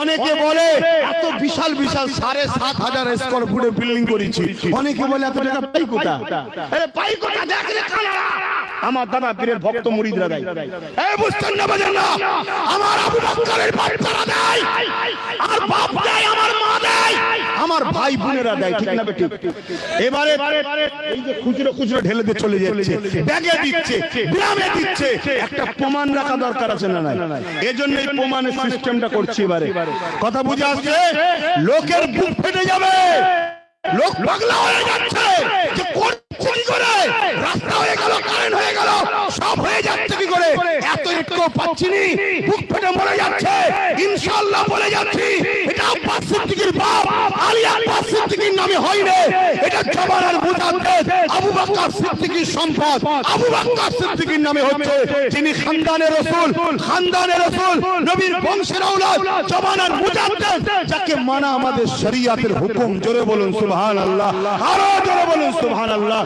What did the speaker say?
অনেকে বলে এত বিশাল বিশাল ৭,৫০০ স্কয়ার ফুটে বিল্ডিং করেছি, অনেকে বলে এত টাকা পাই কোথা? আরে পাই কোথা দেখলে কানাড়া আমার দাদা পীরের ভক্ত মুরিদরা দেয়। এই বুঝছেন না বাজান না, আমার আবু বকরের বাচ্চারা দেয়, আর বাপ দেয়, আমার মা দেয়, আমার ভাই বোনেরা দেয়, ঠিক না বেটি? এবারে এই যে খুচরো খুচরো ঢেলে দিয়ে চলে যাচ্ছে, ব্যাগে দিচ্ছে, গ্রামে দিচ্ছে, একটা প্রমাণ রাখা দরকার আছে না নাই? এজন্য এই প্রমাণের সিস্টেমটা করছি। এবারে কথা বুঝে আসছে? লোকের বুক ফেটে যাবে, লোক পাগলা হয়ে যাচ্ছে যে কোন করে রাস্তা হয়ে গেল, কারেন্ট হয়ে গেল, সব হয়ে যাচ্ছে কি করে? এত একটু পাচ্ছি নি, বুক ফেটে মরে যাচ্ছে। ইনশাআল্লাহ বলে যাচ্ছি, এটা আব্বাস সিদ্দিকীর বাপ আলী আব্বাস সিদ্দিকীর নামে হয়নি, এটা জমানার মুজাদ্দেদ আবু বকর সিদ্দিকীর সম্পদ। আবু বকর সিদ্দিকীর নামে হচ্ছে, যিনি খানদানের রাসূল, নবীর বংশের আওলাদ, জমানার মুজাদ্দেদ, যাকে মানা আমাদের শরীয়তের হুকুম। জোরে বলুন সুবহানাল্লাহ, আরো জোরে বলুন সুবহানাল্লাহ।